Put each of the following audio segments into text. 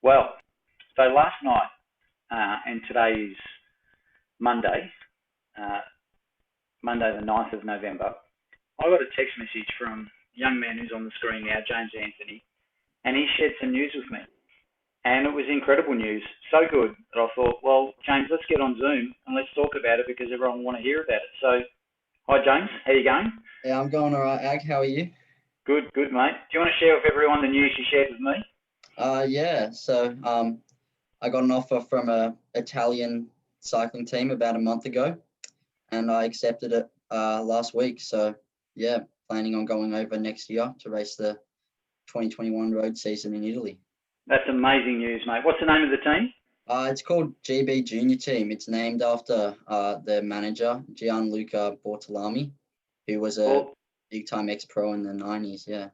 Well, so last night, and today is Monday, uh, Monday the 9th of November, I got a text message from a young man who's on the screen now, James Anthony, and he shared some news with me. And it was incredible news, so good that I thought, well, James, let's get on Zoom and let's talk about it because everyone will want to hear about it. So, hi James, how you going? Yeah, I'm going all right, Ag. How are you? Good, good, mate. Do you want to share with everyone the news you shared with me? Yeah. I got an offer from a Italian cycling team about a month ago, and I accepted it last week. So yeah, planning on going over next year to race the 2021 road season in Italy. That's amazing news, mate. What's the name of the team? It's called GB Junior Team. It's named after the manager Gianluca Bortolami, who was a Well, big time ex-pro in the 90s. Yeah.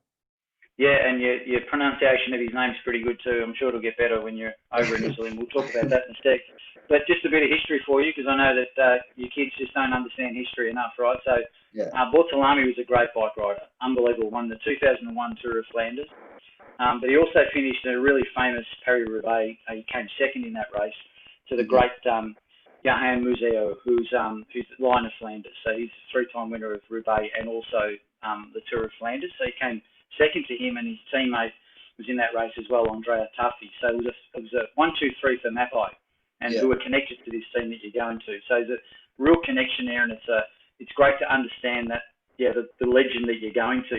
yeah, and your pronunciation of his name's pretty good too. I'm sure it'll get better when you're over in Italy, and we'll talk about that in a sec. But just a bit of history for you, because I know that your kids just don't understand history enough, right? So, Yeah. Bortolami was a great bike rider, unbelievable. Won the 2001 Tour of Flanders, but he also finished in a really famous Paris-Roubaix. He came second in that race to the Mhm. great Johan Museeuw, who's the Lion of Flanders. So he's a three-time winner of Roubaix and also the Tour of Flanders. So he came second to him, and his teammate was in that race as well, Andrea Taffi. So it was a 1, 2, 3 for Mapai, and Yeah. who are connected to this team that you're going to. So there's a real connection there, and it's great to understand that the legend that you're going to.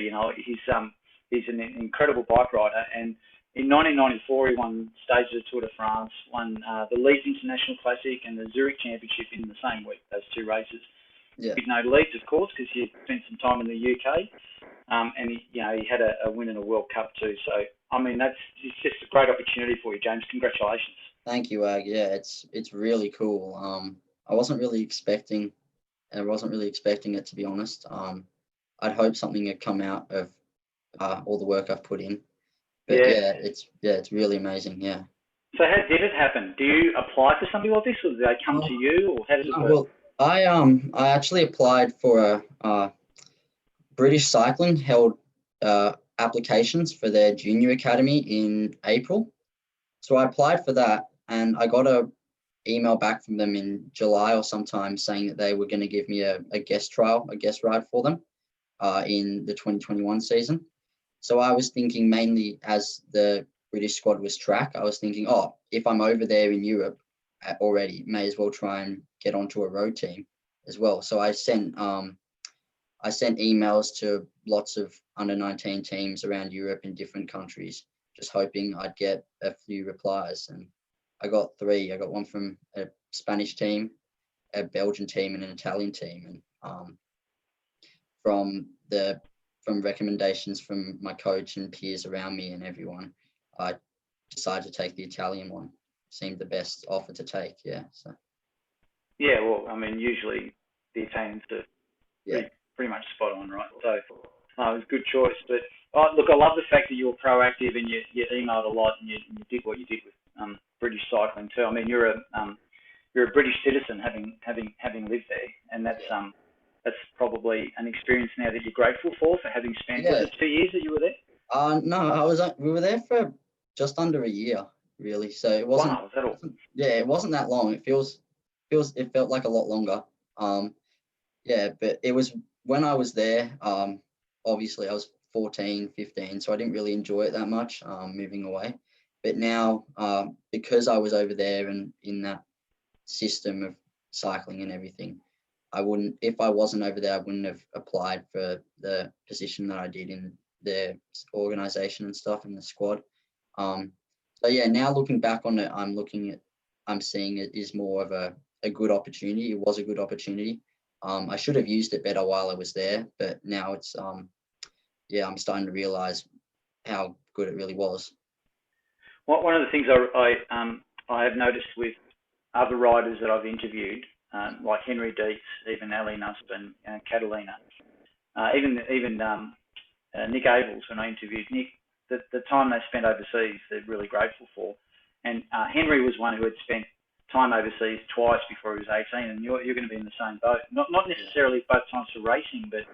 He's an incredible bike rider, and in 1994 he won stage of the Tour de France, won the Leeds International Classic and the Zurich Championship in the same week. Those two races. Yeah. With no Leeds, of course, because he spent some time in the UK. And he had a win in a World Cup too. So I mean, it's just a great opportunity for you, James. Congratulations. Thank you, Ag. Yeah, it's really cool. I wasn't really expecting, it to be honest. I'd hoped something had come out of all the work I've put in, but Yeah. it's really amazing. Yeah. So how did it happen? Do you apply for something like this, or do they come to Oh, you, or how does it no, work? well, I actually applied for British Cycling held applications for their junior academy in April. So I applied for that, and I got a email back from them in July or sometime saying that they were going to give me a guest trial, a guest ride for them in the 2021 season. So I was thinking, mainly as the British squad was track, I was thinking, oh, if I'm over there in Europe already, may as well try and get onto a road team as well. So I sent emails to lots of under 19 teams around Europe in different countries, just hoping I'd get a few replies. And I got three. I got one from a Spanish team, a Belgian team, and an Italian team. And from the from recommendations from my coach and peers around me and everyone, I decided to take the Italian one. Seemed the best offer to take. Yeah. So Yeah. Well, I mean, usually the Italians are yeah. pretty much spot on, right? So it was a good choice. But look, I love the fact that you were proactive and you emailed a lot and you did what you did with British cycling too. I mean, you're a British citizen having lived there, and that's probably an experience now that you're grateful for having spent. Was Yeah. it 2 years that you were there? No, we were there for just under a year, really. So it Wow, is that all? yeah, it wasn't that long. It felt like a lot longer. Um, yeah, but it was when I was there, obviously I was 14, 15, so I didn't really enjoy it that much, moving away. But now, because I was over there and in that system of cycling and everything, if I wasn't over there, I wouldn't have applied for the position that I did in the organization and stuff in the squad. Um, so yeah, now looking back on it, I'm seeing it is more of a good opportunity. It was a good opportunity. I should have used it better while I was there, but now it's yeah, I'm starting to realize how good it really was. One of the things I have noticed with other riders that I've interviewed, like Henry Dietz, even Ali Nussbaum, Catalina, even Nick Avels, when I interviewed Nick, the time they spent overseas, they're really grateful for. And Henry was one who had spent time overseas twice before he was 18, and you're going to be in the same boat. Not Yeah. necessarily both times for racing, but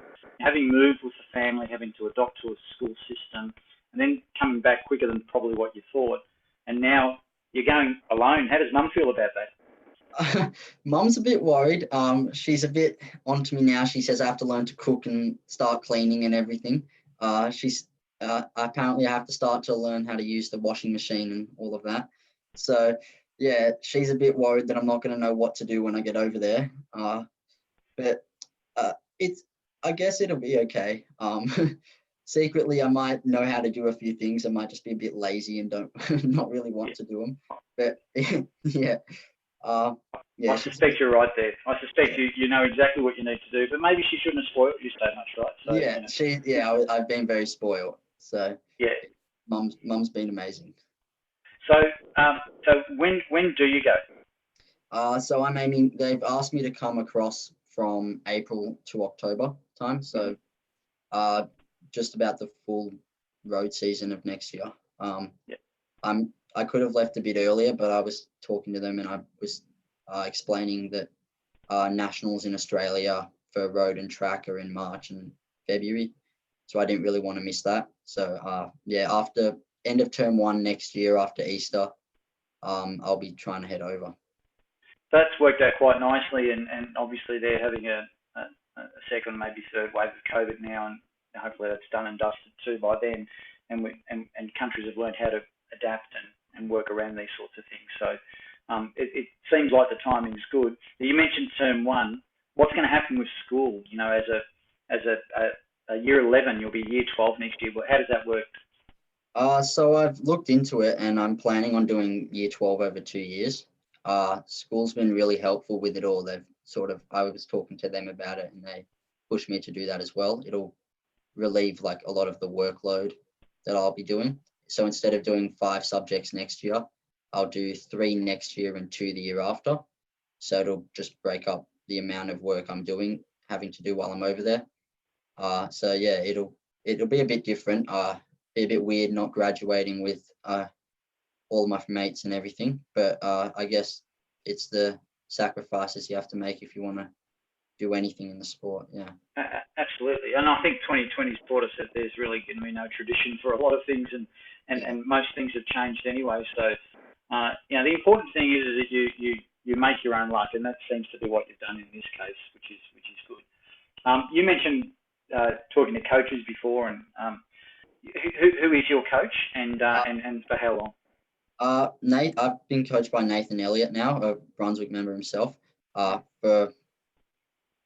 having moved with the family, having to adopt to a school system, and then coming back quicker than probably what you thought. and now you're going alone. How does Mum feel about that? Mum's a bit worried. She's a bit onto me now. She says I have to learn to cook and start cleaning and everything. She's apparently I have to start to learn how to use the washing machine and all of that. So yeah, she's a bit worried that I'm not going to know what to do when I get over there. But it's I guess it'll be okay. Secretly, I might know how to do a few things. I might just be a bit lazy and don't not really want to do them. But yeah. Yeah, I suspect you're right there. I suspect you know exactly what you need to do, but maybe she shouldn't have spoiled you so much, right? So, yeah, I've been very spoiled. So yeah, mum's been amazing. So when do you go? So I'm aiming. They've asked me to come across from April to October time. So, just about the full road season of next year. Yeah. I could have left a bit earlier, but I was talking to them and I was explaining that nationals in Australia for road and track are in March and February, so I didn't really want to miss that. So yeah, after end of term 1 next year, after Easter, I'll be trying to head over. That's worked out quite nicely, and obviously they're having a second, maybe third wave of COVID now, and hopefully that's done and dusted too by then, and countries have learned how to adapt and work around these sorts of things. So it seems like the timing's good. You mentioned term 1. What's going to happen with school? You know, as a year 11, you'll be year 12 next year. How does that work? So I've looked into it and I'm planning on doing year 12 over 2 years. School's been really helpful with it all. I was talking to them about it and they pushed me to do that as well. It'll relieve like a lot of the workload that I'll be doing. So instead of doing 5 subjects next year, I'll do 3 next year and 2 the year after. So it'll just break up the amount of work I'm having to do while I'm over there. So yeah, it'll be a bit different. Be a bit weird not graduating with all of my mates and everything. But I guess it's the sacrifices you have to make if you want to do anything in the sport. Yeah. Absolutely, and I think 2020's taught us that there's really going to be no tradition for a lot of things, and most things have changed anyway. So, you know, the important thing is that you make your own luck, and that seems to be what you've done in this case, which is good. You mentioned talking to coaches before, and who is your coach, and for how long? Nate, I've been coached by Nathan Elliott now, a Brunswick member himself, for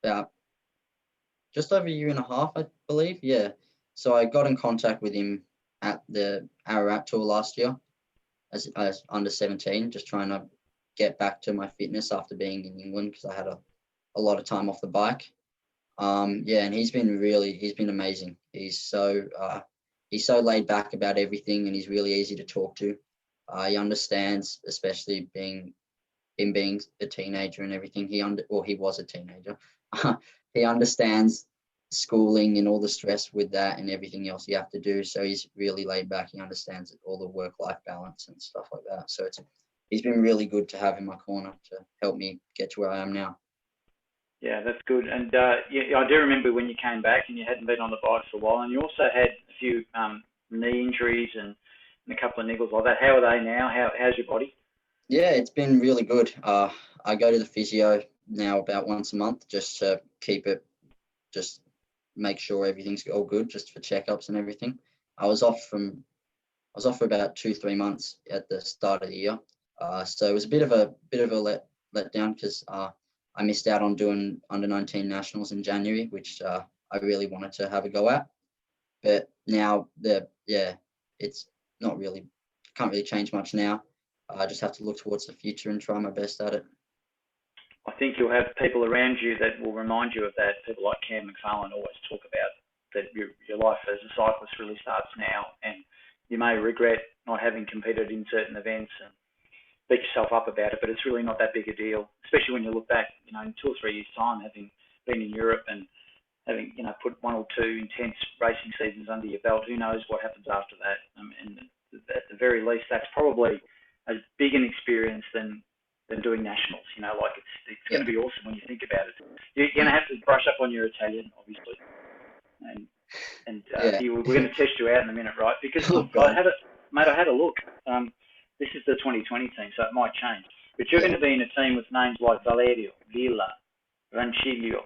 about just over a year and a half, I believe. Yeah. So I got in contact with him at the Ararat Tour last year as under 17, just trying to get back to my fitness after being in England because I had a lot of time off the bike. Yeah, and he's been amazing. He's so laid back about everything, and he's really easy to talk to. He understands, especially being a teenager and everything. He was a teenager. He understands schooling and all the stress with that and everything else you have to do. So he's really laid back. He understands all the work-life balance and stuff like that. So he's been really good to have in my corner to help me get to where I am now. Yeah, that's good. And yeah, I do remember when you came back and you hadn't been on the bike for a while, and you also had a few knee injuries and a couple of niggles like that. How are they now? How's your body? Yeah, it's been really good. I go to the physio now about once a month just to just make sure everything's all good, just for checkups and everything. I was off for about 2-3 months at the start of the year. So it was a bit of a letdown because I missed out on doing under 19 nationals in January, which I really wanted to have a go at. But now it's not really, can't really change much now. I just have to look towards the future and try my best at it. I think you'll have people around you that will remind you of that. People like Cam McFarlane always talk about that your life as a cyclist really starts now, and you may regret not having competed in certain events and beat yourself up about it, but it's really not that big a deal, especially when you look back, you know, in 2 or 3 years' time, having been in Europe and having, you know, put 1 or 2 intense racing seasons under your belt. Who knows what happens after that? And at the very least, that's probably as big an experience than doing nationals. You know, like it's going to be awesome when you think about it. You're going to have to brush up on your Italian, obviously, and we're going to test you out in a minute, right? Because I had a look. This is the 2020 team, so it might change. But you're Yeah. going to be in a team with names like Valerio, Villa, Rancilio,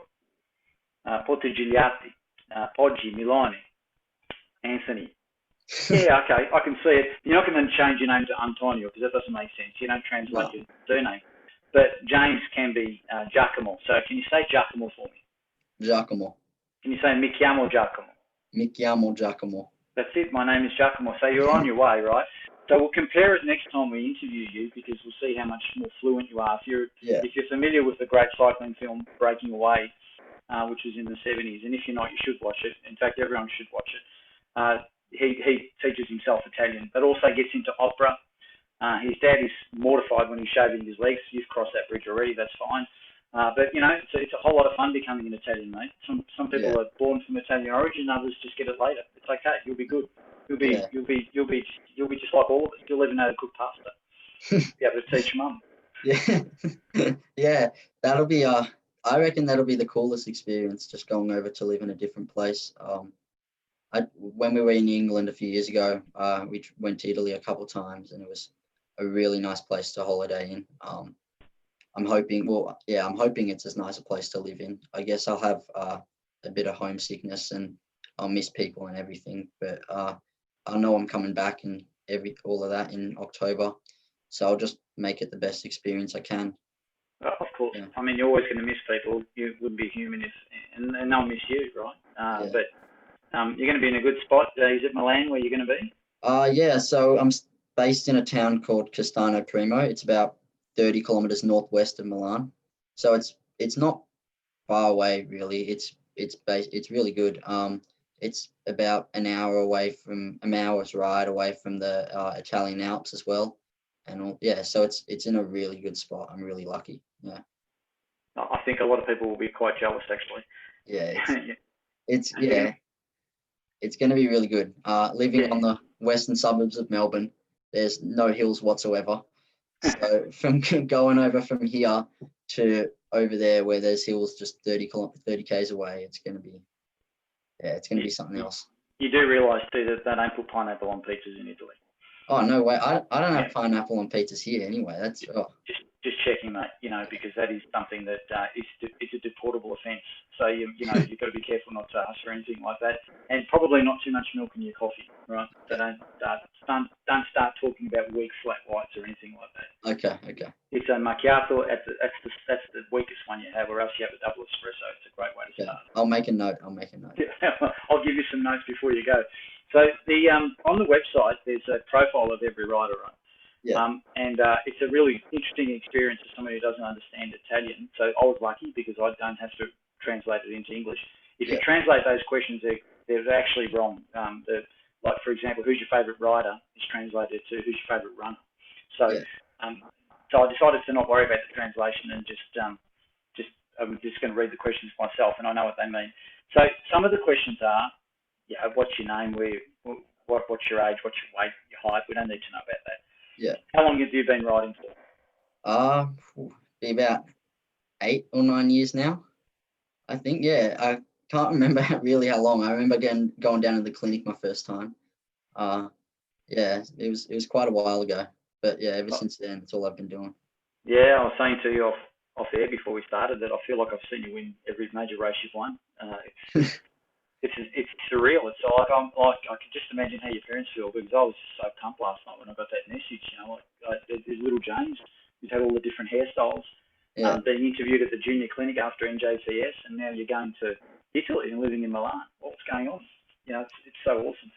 Portigigliati, Poggi, Milani, Anthony. Yeah, okay, I can see it. You're not going to change your name to Antonio because that doesn't make sense. You don't translate No. your surname. But James can be Giacomo. So can you say Giacomo for me? Giacomo. Can you say Mi chiamo Giacomo? Mi chiamo Giacomo. That's it. My name is Giacomo. So you're on your way, right? So we'll compare it next time we interview you because we'll see how much more fluent you are. If you're familiar with the great cycling film Breaking Away, which was in the 70s, and if you're not, you should watch it. In fact, everyone should watch it. He teaches himself Italian, but also gets into opera. His dad is mortified when he's shaving his legs. You've crossed that bridge already. That's fine. But you know, it's a whole lot of fun becoming an Italian, mate. Some people are born from Italian origin, others just get it later. It's okay. You'll be good. You'll be just like all of us. You'll even know how to cook pasta. Be able to teach mum. Yeah. Yeah. That'll be I reckon that'll be the coolest experience, just going over to live in a different place. When we were in England a few years ago, we went to Italy a couple times, and it was a really nice place to holiday in. I'm hoping it's as nice a place to live in. I guess I'll have a bit of homesickness and I'll miss people and everything, but I know I'm coming back and all of that in October, so I'll just make it the best experience I can. Of course. Yeah. I mean, you're always going to miss people. You wouldn't be human and they'll miss you, right? Yeah. But you're going to be in a good spot. Is it Milan where you're going to be? Yeah, so I'm based in a town called Castano Primo. It's about 30 kilometers northwest of Milan. So it's not far away really. It's really good. It's about an hour's ride away from the Italian Alps as well. And so it's in a really good spot. I'm really lucky. Yeah. I think a lot of people will be quite jealous, actually. Yeah, it's going to be really good. Living on the western suburbs of Melbourne, there's no hills whatsoever. So from going over from here to over there where there's hills just 30 k's away, it's going to be something else. You do realise too that they don't put pineapple on pizzas in Italy. Oh no way! I don't have pineapple on pizzas here anyway. That's just checking, mate. You know, because that is something that it's a deportable offence. So you've got to be careful not to ask for anything like that, and probably not too much milk in your coffee, right? So don't start talking about weak flat whites or anything like that. Okay. It's a macchiato. That's the weakest one you have, or else you have a double espresso. It's a great way to start. I'll make a note. I'll give you some notes before you go. So on the website, there's a profile of every rider, right? Yeah. And it's a really interesting experience for somebody who doesn't understand Italian. So I was lucky because I don't have to translate it into English. If you translate those questions, they're actually wrong. Like, for example, who's your favourite rider is translated to who's your favourite runner. So so I decided to not worry about the translation and I'm just going to read the questions myself, and I know what they mean. So some of the questions are, what's your name? What's your age? What's your weight? Your height? We don't need to know about that. Yeah. How long have you been riding for? Be about 8 or 9 years now, I think. Yeah, I can't remember really how long. I remember going down to the clinic my first time. It was quite a while ago, but ever since then, it's all I've been doing. Yeah, I was saying to you off air before we started that I feel like I've seen you win every major race you've won. It's surreal. It's like I can just imagine how your parents feel, because I was so pumped last night when I got that message. There's little James who's had all the different hairstyles, being interviewed at the junior clinic after NJCS, and now you're going to Italy and living in Milan. What's going on? It's so awesome.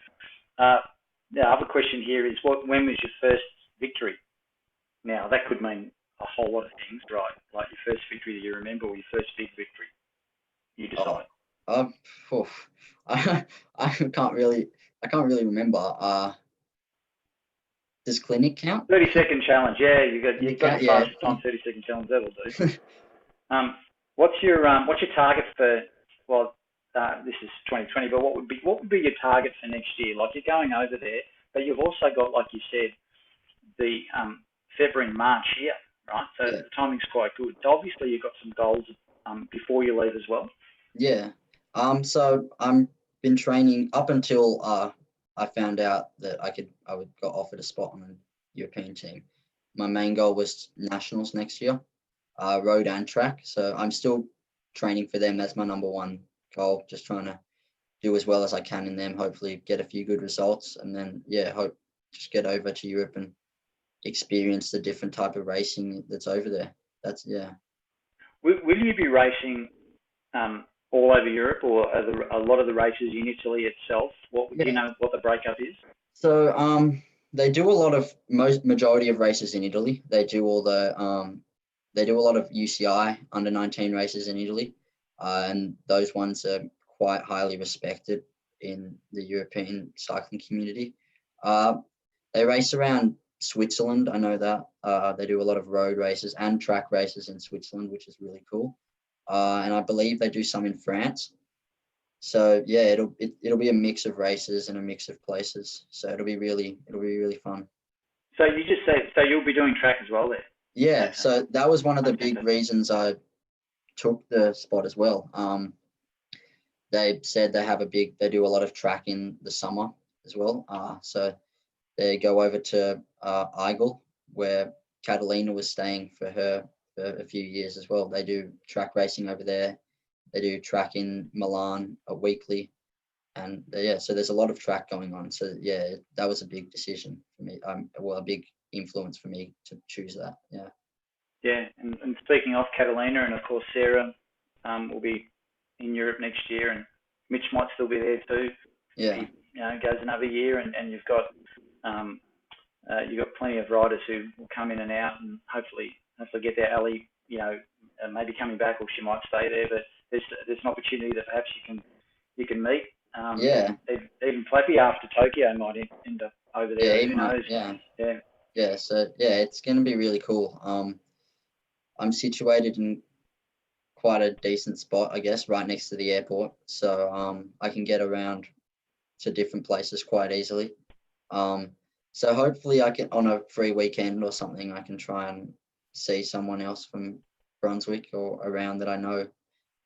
The other question here is, when was your first victory? Now that could mean a whole lot of things, right? Like your first victory that you remember, or your first big victory. You decide. I can't really remember. Does clinic count? 30-second challenge. Yeah, you've got the fastest time 30-second challenge that'll do. What's your target for? Well, this is 2020, but what would be your target for next year? Like, you're going over there, but you've also got, like you said, the February and March here, right? So the timing's quite good. So obviously you've got some goals before you leave as well. Yeah. So I'm been training up until I found out that I got offered a spot on European team. My main goal was nationals next year, road and track. So I'm still training for them. That's my number one goal. Just trying to do as well as I can in them. Hopefully get a few good results, and then hope just get over to Europe and experience the different type of racing that's over there. That's Will you be racing all over Europe, or are a lot of the races in Italy itself? Do you know what the breakup is? So they do a lot of majority of races in Italy. They do all the they do a lot of UCI under 19 races in Italy, and those ones are quite highly respected in the European cycling community. They race around Switzerland. I know that they do a lot of road races and track races in Switzerland, which is really cool. And I believe they do some in France. So yeah, it'll be a mix of races and a mix of places. So it'll be really fun. So you just said you'll be doing track as well there. Yeah. Okay. So that was one of the big reasons I took the spot as well. They said they do a lot of track in the summer as well. So they go over to Aigle, where Catalina was staying for a few years as well. They do track racing over there. They do track in Milan weekly, and so there's a lot of track going on. So yeah, that was a big decision for me. A big influence for me to choose that. Yeah. Yeah, and speaking of Catalina, and of course Sarah will be in Europe next year, and Mitch might still be there too. Yeah. He, goes another year, and you've got plenty of riders who will come in and out, and hopefully get there. Ali, maybe coming back, or she might stay there. But there's an opportunity that perhaps you can meet. Even Flappy after Tokyo might end up over there. Yeah, Who knows? Yeah. So it's going to be really cool. I'm situated in quite a decent spot, I guess, right next to the airport. So I can get around to different places quite easily. So hopefully I can, on a free weekend or something, I can try and see someone else from Brunswick or around that I know.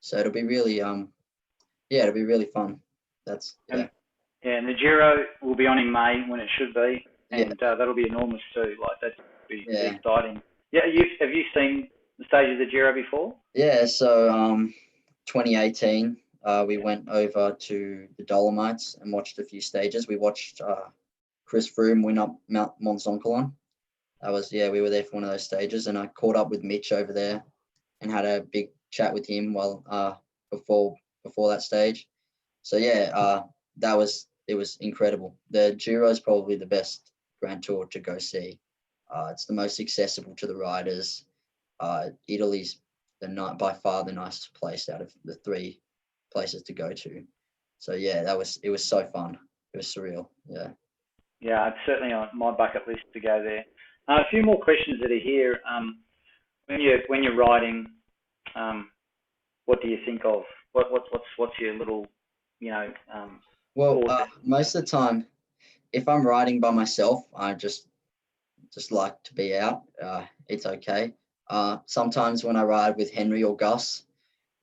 So it'll be really, it'll be really fun. And the Giro will be on in May when it should be, and that'll be enormous too. Like that'd be exciting. Yeah, have you seen the stage of the Giro before? Yeah, so 2018, we went over to the Dolomites and watched a few stages. We watched Chris Froome win up Mount Mont Zoncolan. We were there for one of those stages, and I caught up with Mitch over there and had a big chat with him before that stage. So it was incredible. The Giro is probably the best Grand Tour to go see. It's the most accessible to the riders. Italy's by far the nicest place out of the three places to go to. So it was so fun. It was surreal. Yeah. Yeah, it's certainly on my bucket list to go there. A few more questions that are here. When you're riding, what do you think of? What's your little, most of the time, if I'm riding by myself, I just like to be out. It's okay. Sometimes when I ride with Henry or Gus,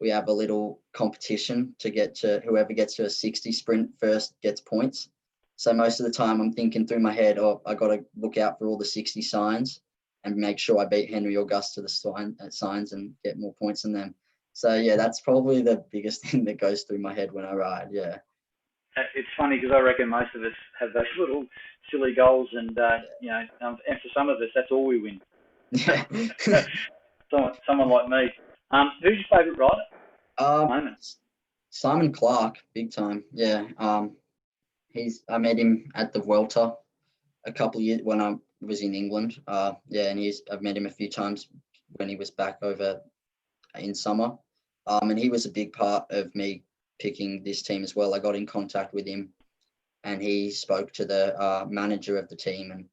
we have a little competition to get to whoever gets to a 60 sprint first gets points. So most of the time I'm thinking through my head, I got to look out for all the 60 signs and make sure I beat Henry or Gus to the signs and get more points than them. So that's probably the biggest thing that goes through my head when I ride. Yeah. It's funny because I reckon most of us have those little silly goals, and and for some of us, that's all we win. Yeah. Someone like me. Who's your favourite rider? At the moment? Simon Clark, big time. Yeah. I met him at the Vuelta a couple of years when I was in England. And I've met him a few times when he was back over in summer. And he was a big part of me picking this team as well. I got in contact with him, and he spoke to the manager of the team and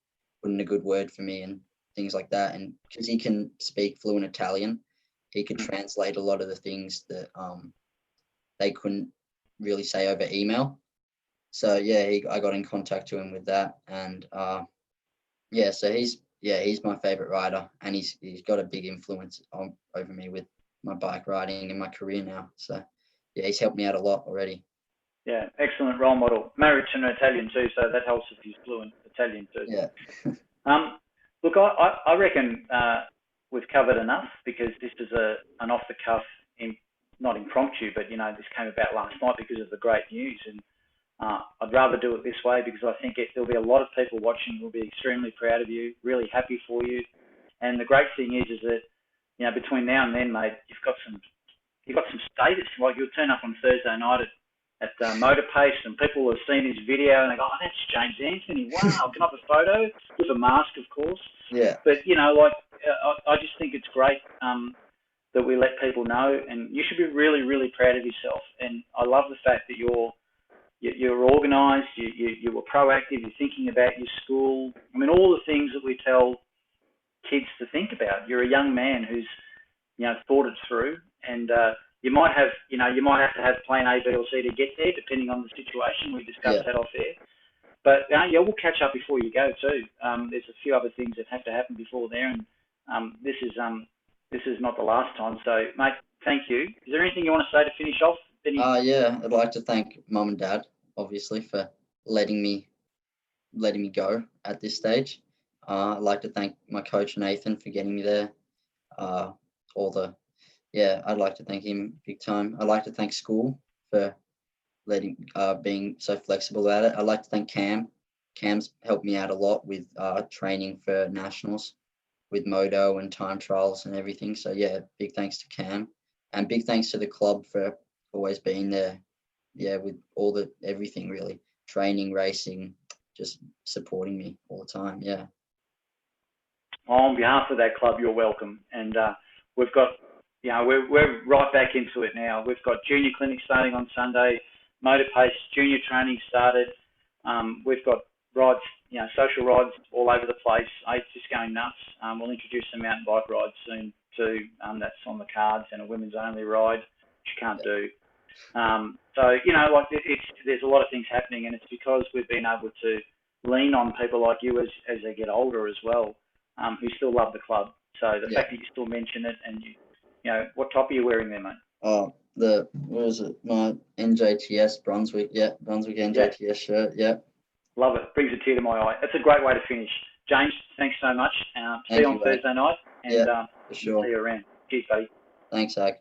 put in a good word for me and things like that. And because he can speak fluent Italian, he could translate a lot of the things that they couldn't really say over email. So I got in contact to him with that, and so he's my favorite rider, and he's got a big influence over me with my bike riding and my career now. So he's helped me out a lot already. Yeah, excellent role model. Married to an Italian too, so that helps if he's fluent Italian too. Yeah. I reckon we've covered enough, because this is an off the cuff, not impromptu, but this came about last night because of the great news, and I'd rather do it this way, because I think there'll be a lot of people watching who'll be extremely proud of you, really happy for you. And the great thing is that between now and then, mate, you've got some status. Like, you'll turn up on Thursday night at Motor Pace, and people will have seen his video and they go, "Oh, that's James Anthony. Wow, can I have a photo?" With a mask, of course. Yeah. But I just think it's great that we let people know, and you should be really, really proud of yourself. And I love the fact that you're organised, you were proactive, you're thinking about your school. I mean, all the things that we tell kids to think about. You're a young man who's thought it through, and you might have to have plan A, B, or C to get there, depending on the situation. We discussed that off air. But we'll catch up before you go too. There's a few other things that have to happen before there, and this is not the last time. So, mate, thank you. Is there anything you want to say to finish off? Yeah, I'd like to thank Mum and Dad, obviously, for letting me go at this stage. I'd like to thank my coach Nathan for getting me there. I'd like to thank him big time. I'd like to thank school for being so flexible about it. I'd like to thank Cam. Cam's helped me out a lot with training for nationals, with moto and time trials and everything. So yeah, big thanks to Cam, and big thanks to the club for always being there. Yeah, with everything really, training, racing, just supporting me all the time. Yeah. On behalf of that club, you're welcome. And we've got, we're right back into it now. We've got junior clinics starting on Sunday, Motor Pace junior training started. We've got rides, social rides all over the place. It's just going nuts. We'll introduce some mountain bike rides soon too. That's on the cards, and a women's only ride, which you can't do. There's a lot of things happening, and it's because we've been able to lean on people like you as they get older as well, who still love the club. So the fact that you still mention it, and what top are you wearing there, mate? Oh, what was it? My NJTS Brunswick. Yeah, Brunswick NJTS shirt. Yeah. Love it. Brings a tear to my eye. It's a great way to finish. James, thanks so much. See you on Thursday night, and for sure. see you around. Cheers, buddy. Thanks, Ag.